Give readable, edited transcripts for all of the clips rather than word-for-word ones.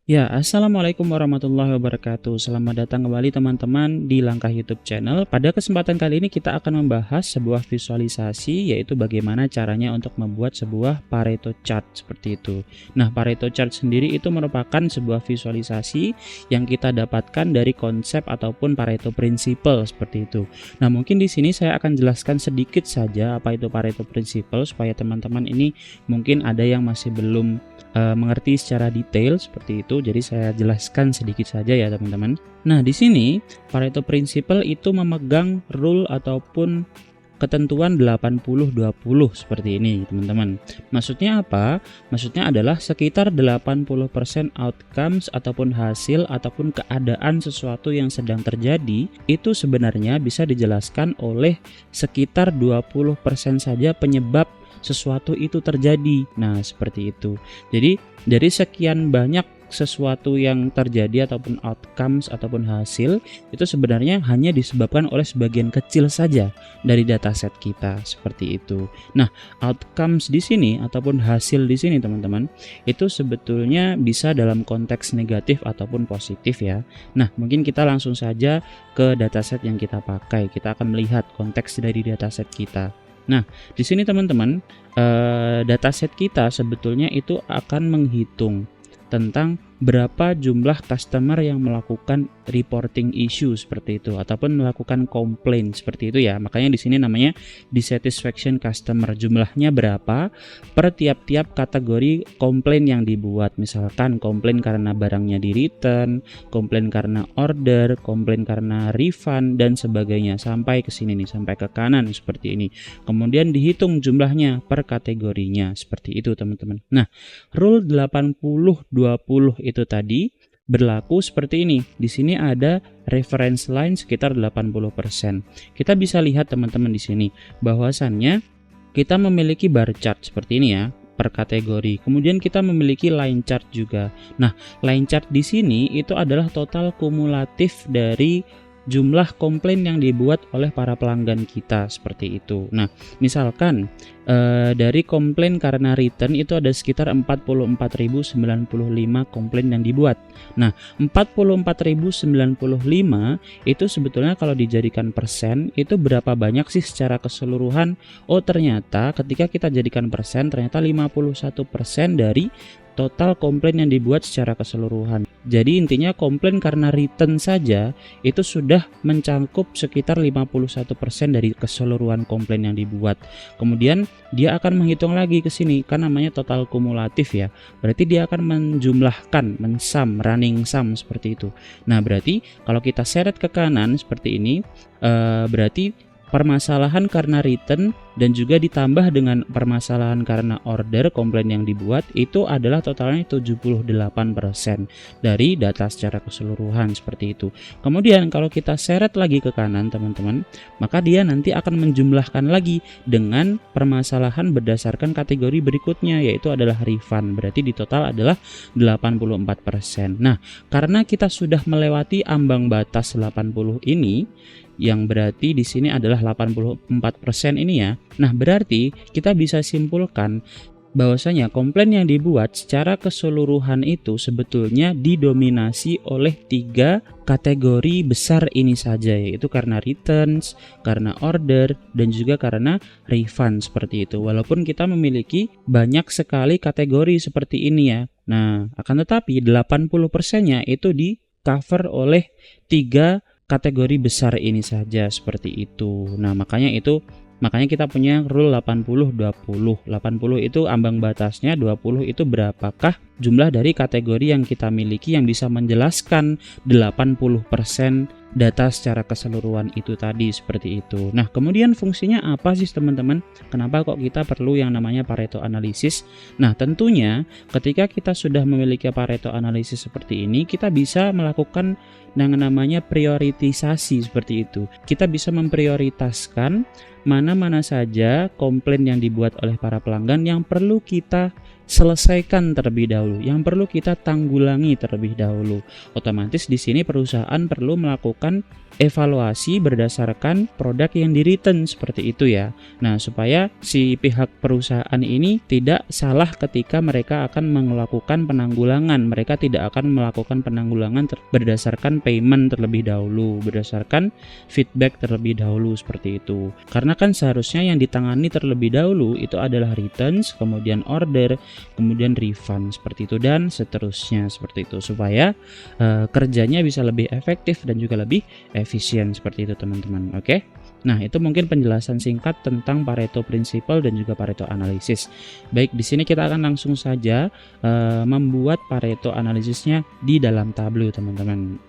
Ya, assalamualaikum warahmatullahi wabarakatuh. Selamat datang kembali teman-teman di Langkah YouTube Channel. Pada kesempatan kali ini kita akan membahas sebuah visualisasi, yaitu bagaimana caranya untuk membuat sebuah Pareto chart seperti itu. Nah, Pareto chart sendiri itu merupakan sebuah visualisasi yang kita dapatkan dari konsep ataupun Pareto Principle seperti itu. Nah, mungkin di sini saya akan jelaskan sedikit saja apa itu Pareto Principle supaya teman-teman ini mungkin ada yang masih belum mengerti secara detail seperti itu. Jadi saya jelaskan sedikit saja ya teman-teman. Nah, di sini Pareto Principle itu memegang rule ataupun ketentuan 80-20 seperti ini teman-teman. Maksudnya apa? Maksudnya adalah sekitar 80% outcomes ataupun hasil ataupun keadaan sesuatu yang sedang terjadi itu sebenarnya bisa dijelaskan oleh sekitar 20% saja penyebab sesuatu itu terjadi. Nah, seperti itu. Jadi dari sekian banyak sesuatu yang terjadi ataupun outcomes ataupun hasil itu sebenarnya hanya disebabkan oleh sebagian kecil saja dari dataset kita seperti itu. Nah, outcomes di sini ataupun hasil di sini teman-teman itu sebetulnya bisa dalam konteks negatif ataupun positif ya. Nah, mungkin kita langsung saja ke dataset yang kita pakai. Kita akan melihat konteks dari dataset kita. Nah, di sini teman-teman, dataset kita sebetulnya itu akan menghitung tentang berapa jumlah customer yang melakukan reporting issue seperti itu ataupun melakukan komplain seperti itu ya. Makanya di sini namanya dissatisfaction customer. Jumlahnya berapa per tiap-tiap kategori komplain yang dibuat. Misalkan komplain karena barangnya di return, komplain karena order, komplain karena refund dan sebagainya sampai ke sini nih, sampai ke kanan seperti ini. Kemudian dihitung jumlahnya per kategorinya seperti itu teman-teman. Nah, rule 80-20 itu tadi berlaku seperti ini. Di sini ada reference line sekitar 80%. Kita bisa lihat teman-teman di sini bahwasannya kita memiliki bar chart seperti ini ya per kategori. Kemudian kita memiliki line chart juga. Nah, line chart di sini itu adalah total kumulatif dari jumlah komplain yang dibuat oleh para pelanggan kita seperti itu. Nah, misalkan dari komplain karena return itu ada sekitar 44.095 komplain yang dibuat. Nah, 44.095 itu sebetulnya kalau dijadikan persen itu berapa banyak sih secara keseluruhan? Oh, ternyata ketika kita jadikan persen ternyata 51% dari total komplain yang dibuat secara keseluruhan. Jadi intinya komplain karena return saja itu sudah mencakup sekitar 51% dari keseluruhan komplain yang dibuat. Kemudian dia akan menghitung lagi ke sini kan namanya total kumulatif ya. Berarti dia akan menjumlahkan, mensum, running sum seperti itu. Nah, berarti kalau kita seret ke kanan seperti ini berarti permasalahan karena return dan juga ditambah dengan permasalahan karena order komplain yang dibuat itu adalah totalnya 78% dari data secara keseluruhan seperti itu. Kemudian kalau kita seret lagi ke kanan teman-teman, maka dia nanti akan menjumlahkan lagi dengan permasalahan berdasarkan kategori berikutnya yaitu adalah refund. Berarti di total adalah 84%. Nah, karena kita sudah melewati ambang batas 80 ini yang berarti di sini adalah 84% ini ya. Nah, berarti kita bisa simpulkan bahwasanya komplain yang dibuat secara keseluruhan itu sebetulnya didominasi oleh 3 kategori besar ini saja, yaitu karena returns, karena order, dan juga karena refund seperti itu. Walaupun kita memiliki banyak sekali kategori seperti ini ya. Nah, akan tetapi 80%-nya itu di cover oleh 3 kategori besar ini saja seperti itu. Nah, makanya kita punya rule 80-20. 80 itu ambang batasnya, 20 itu berapakah jumlah dari kategori yang kita miliki yang bisa menjelaskan 80% data secara keseluruhan itu tadi seperti itu. Nah, kemudian fungsinya apa sih teman-teman? Kenapa kok kita perlu yang namanya Pareto Analysis? Nah, tentunya ketika kita sudah memiliki Pareto Analysis seperti ini, kita bisa melakukan yang namanya prioritisasi seperti itu. Kita bisa memprioritaskan mana-mana saja komplain yang dibuat oleh para pelanggan yang perlu kita selesaikan terlebih dahulu, yang perlu kita tanggulangi terlebih dahulu. Otomatis di sini perusahaan perlu melakukan evaluasi berdasarkan produk yang di return seperti itu ya. Nah, supaya si pihak perusahaan ini tidak salah ketika mereka akan melakukan penanggulangan. Mereka tidak akan melakukan penanggulangan berdasarkan payment terlebih dahulu, berdasarkan feedback terlebih dahulu seperti itu. Karena kan seharusnya yang ditangani terlebih dahulu itu adalah returns, kemudian order, kemudian refund seperti itu dan seterusnya seperti itu, supaya kerjanya bisa lebih efektif dan juga lebih efisien seperti itu teman-teman. Oke. Nah, itu mungkin penjelasan singkat tentang Pareto Principle dan juga Pareto Analysis. Baik, di sini kita akan langsung saja membuat Pareto Analisisnya di dalam Tableau teman-teman.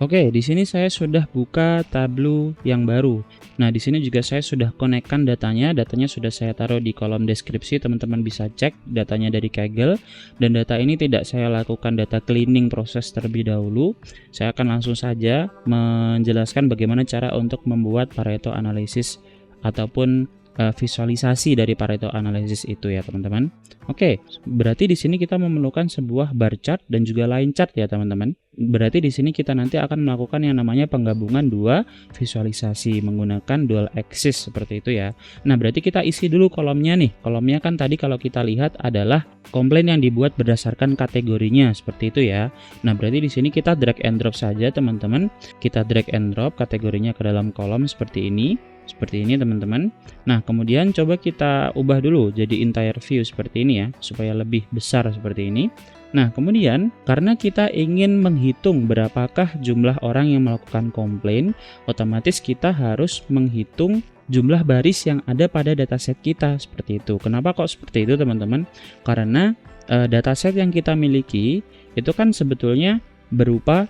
Oke, di sini saya sudah buka Tableau yang baru. Nah, di sini juga saya sudah konekkan datanya. Datanya sudah saya taruh di kolom deskripsi. Teman-teman bisa cek datanya dari Kaggle. Dan data ini tidak saya lakukan data cleaning proses terlebih dahulu. Saya akan langsung saja menjelaskan bagaimana cara untuk membuat Pareto Analysis ataupun visualisasi dari Pareto Analysis itu ya teman-teman. Oke, berarti di sini kita memerlukan sebuah bar chart dan juga line chart ya teman-teman. Berarti di sini kita nanti akan melakukan yang namanya penggabungan dua visualisasi menggunakan dual axis seperti itu ya. Nah, berarti kita isi dulu kolomnya nih. Kolomnya kan tadi kalau kita lihat adalah komplain yang dibuat berdasarkan kategorinya seperti itu ya. Nah, berarti di sini kita drag and drop saja teman-teman. Kita drag and drop kategorinya ke dalam kolom seperti ini. Seperti ini teman-teman. Nah, kemudian coba kita ubah dulu jadi entire view seperti ini ya, supaya lebih besar seperti ini. Nah, kemudian karena kita ingin menghitung berapakah jumlah orang yang melakukan komplain, otomatis kita harus menghitung jumlah baris yang ada pada dataset kita seperti itu. Kenapa kok seperti itu teman-teman? Karena dataset yang kita miliki itu kan sebetulnya berupa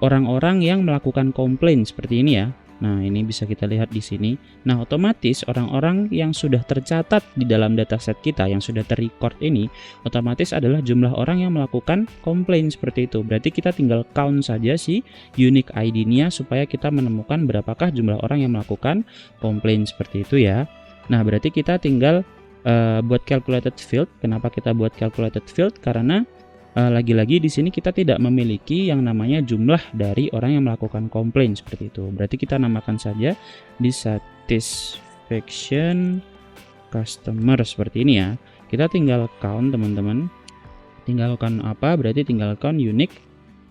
orang-orang yang melakukan komplain seperti ini ya. Nah, ini bisa kita lihat di sini. Nah, otomatis orang-orang yang sudah tercatat di dalam dataset kita, yang sudah terrecord ini, otomatis adalah jumlah orang yang melakukan komplain seperti itu. Berarti kita tinggal count saja si unique ID-nya supaya kita menemukan berapakah jumlah orang yang melakukan komplain seperti itu ya. Nah, berarti kita tinggal buat calculated field. Kenapa kita buat calculated field? Karena lagi-lagi di sini kita tidak memiliki yang namanya jumlah dari orang yang melakukan komplain seperti itu. Berarti kita namakan saja dissatisfaction customer seperti ini ya. Kita tinggal count teman-teman. Tinggalkan apa? Berarti tinggal count unique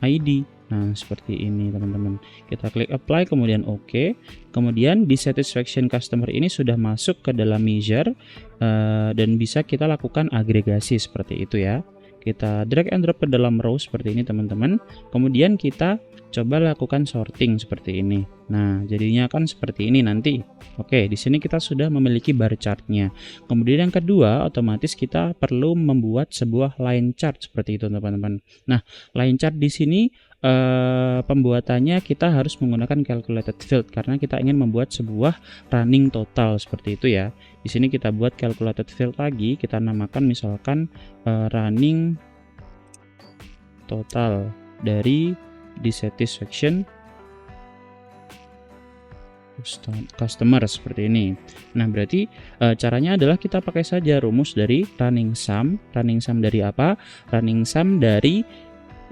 ID. Nah, seperti ini teman-teman. Kita klik apply kemudian OK. Kemudian dissatisfaction customer ini sudah masuk ke dalam measure dan bisa kita lakukan agregasi seperti itu ya. Kita drag and drop ke dalam row seperti ini teman-teman. Kemudian kita coba lakukan sorting seperti ini. Nah, jadinya kan seperti ini nanti. Oke, di sini kita sudah memiliki bar chartnya. Kemudian yang kedua, otomatis kita perlu membuat sebuah line chart seperti itu teman-teman. Nah, line chart di sini pembuatannya kita harus menggunakan calculated field karena kita ingin membuat sebuah running total seperti itu ya. Di sini kita buat calculated field lagi, kita namakan misalkan running total dari dissatisfaction customer seperti ini. Nah, berarti caranya adalah kita pakai saja rumus dari running sum. Running sum dari apa? Running sum dari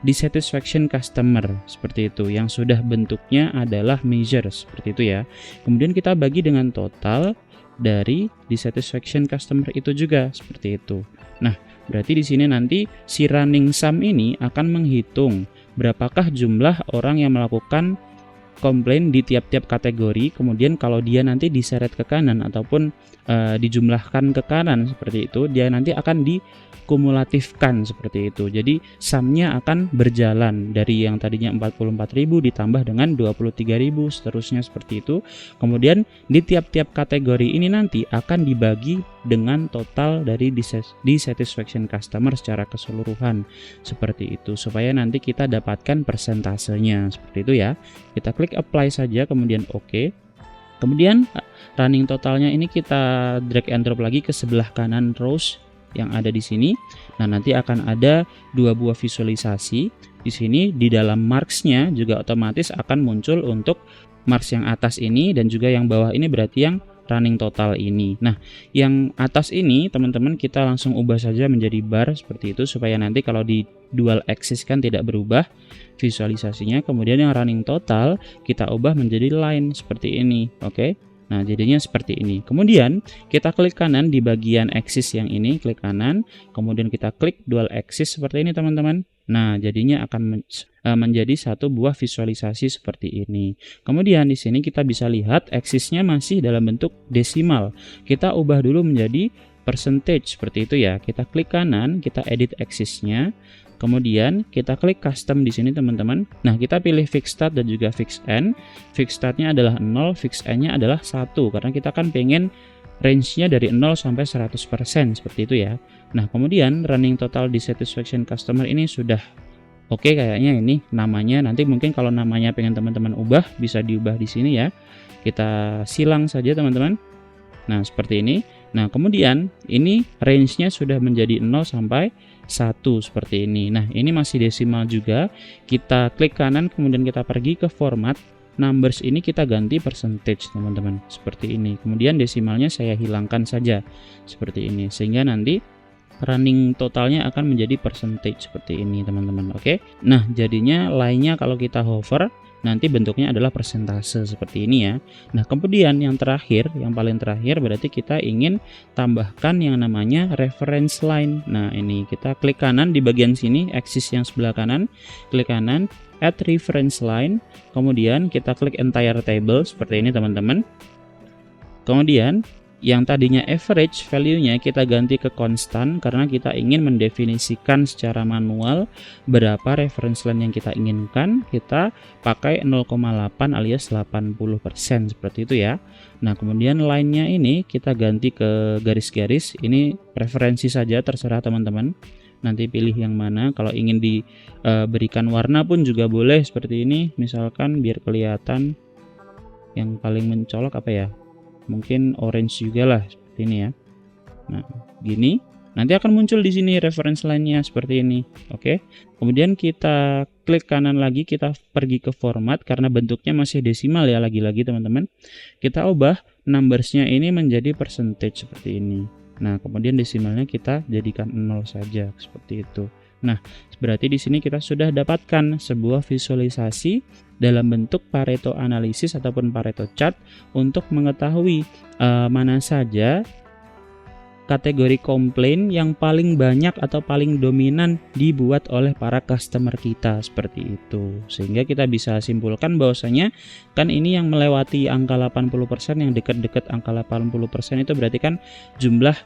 dissatisfaction customer seperti itu, yang sudah bentuknya adalah measure seperti itu ya. Kemudian kita bagi dengan total dari dissatisfaction customer itu juga seperti itu. Nah, berarti di sini nanti si running sum ini akan menghitung berapakah jumlah orang yang melakukan komplain di tiap-tiap kategori. Kemudian kalau dia nanti diseret ke kanan ataupun dijumlahkan ke kanan seperti itu, dia nanti akan dikumulatifkan seperti itu. Jadi sumnya akan berjalan dari yang tadinya 44.000 ditambah dengan 23.000 seterusnya seperti itu. Kemudian di tiap-tiap kategori ini nanti akan dibagi dengan total dari dissatisfaction customer secara keseluruhan seperti itu, supaya nanti kita dapatkan persentasenya seperti itu ya. Kita klik apply saja kemudian OK. Kemudian running totalnya ini kita drag and drop lagi ke sebelah kanan rows yang ada di sini. Nah, nanti akan ada dua buah visualisasi di sini. Di dalam marks-nya juga otomatis akan muncul untuk marks yang atas ini dan juga yang bawah ini, berarti yang running total ini. Nah, yang atas ini teman-teman kita langsung ubah saja menjadi bar seperti itu supaya nanti kalau di dual axis kan tidak berubah visualisasinya. Kemudian yang running total kita ubah menjadi line seperti ini. Oke. Nah, jadinya seperti ini. Kemudian kita klik kanan di bagian axis yang ini, klik kanan, kemudian kita klik dual axis seperti ini teman-teman. Nah, jadinya akan menjadi satu buah visualisasi seperti ini. Kemudian di sini kita bisa lihat axisnya masih dalam bentuk desimal. Kita ubah dulu menjadi percentage seperti itu ya. Kita klik kanan, kita edit axisnya. Kemudian kita klik custom di sini teman-teman. Nah, kita pilih fix start dan juga fix end. Fix startnya adalah 0, fix end-nya adalah 1 karena kita kan pengen range-nya dari 0 sampai 100% seperti itu ya. Nah, kemudian running total dissatisfaction customer ini sudah oke kayaknya ini namanya. Nanti mungkin kalau namanya pengen teman-teman ubah bisa diubah di sini ya. Kita silang saja teman-teman. Nah, seperti ini. Nah, kemudian ini range-nya sudah menjadi 0 sampai 1 seperti ini. Nah, ini masih desimal juga. Kita klik kanan kemudian kita pergi ke format. Numbers ini kita ganti percentage teman-teman. Seperti ini. Kemudian desimalnya saya hilangkan saja. Seperti ini. Sehingga nanti running totalnya akan menjadi percentage seperti ini teman-teman. Oke. Nah, jadinya lainnya kalau kita hover nanti bentuknya adalah persentase seperti ini ya. Nah, kemudian yang terakhir, yang paling terakhir berarti kita ingin tambahkan yang namanya reference line. Nah, ini kita klik kanan di bagian sini, axis yang sebelah kanan, klik kanan, add reference line, kemudian kita klik entire table seperti ini teman-teman. Kemudian yang tadinya average value-nya kita ganti ke konstan karena kita ingin mendefinisikan secara manual berapa reference line yang kita inginkan. Kita pakai 0,8 alias 80% seperti itu ya. Nah, kemudian line-nya ini kita ganti ke garis-garis. Ini preferensi saja, terserah teman-teman. Nanti pilih yang mana. Kalau ingin diberikan warna pun juga boleh seperti ini. Misalkan biar kelihatan yang paling mencolok apa ya? Mungkin orange juga lah seperti ini ya. Nah, gini. Nanti akan muncul di sini reference line-nya seperti ini. Oke. Kemudian kita klik kanan lagi, kita pergi ke format karena bentuknya masih desimal ya lagi-lagi teman-teman. Kita ubah numbers-nya ini menjadi percentage seperti ini. Nah, kemudian desimalnya kita jadikan 0 saja seperti itu. Nah, berarti di sini kita sudah dapatkan sebuah visualisasi dalam bentuk Pareto analisis ataupun Pareto chart untuk mengetahui mana saja kategori komplain yang paling banyak atau paling dominan dibuat oleh para customer kita seperti itu. Sehingga kita bisa simpulkan bahwasanya kan ini yang melewati angka 80%, yang dekat-dekat angka 80% itu berarti kan jumlah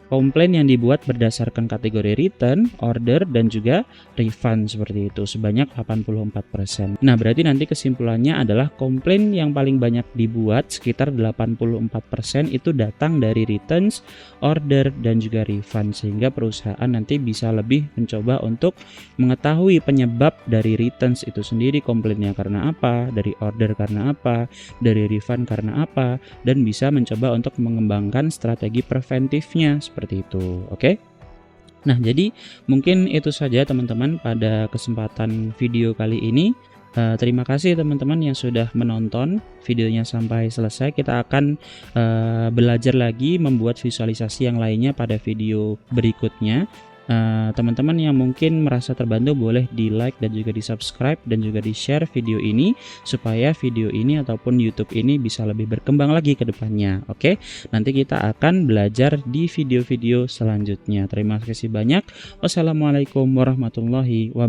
komplain yang dibuat berdasarkan kategori return, order, dan juga refund seperti itu sebanyak 84%. Nah, berarti nanti kesimpulannya adalah komplain yang paling banyak dibuat sekitar 84% itu datang dari returns, order, dan juga refund, sehingga perusahaan nanti bisa lebih mencoba untuk mengetahui penyebab dari returns itu sendiri, komplainnya karena apa, dari order karena apa, dari refund karena apa, dan bisa mencoba untuk mengembangkan strategi preventifnya seperti itu. Oke. Nah, jadi mungkin itu saja teman-teman pada kesempatan video kali ini. Terima kasih teman-teman yang sudah menonton videonya sampai selesai. Kita akan belajar lagi membuat visualisasi yang lainnya pada video berikutnya. Teman-teman yang mungkin merasa terbantu boleh di like dan juga di subscribe dan juga di share video ini supaya video ini ataupun YouTube ini bisa lebih berkembang lagi ke depannya. Oke, nanti kita akan belajar di video-video selanjutnya. Terima kasih banyak. Wassalamualaikum warahmatullahi wabarakatuh.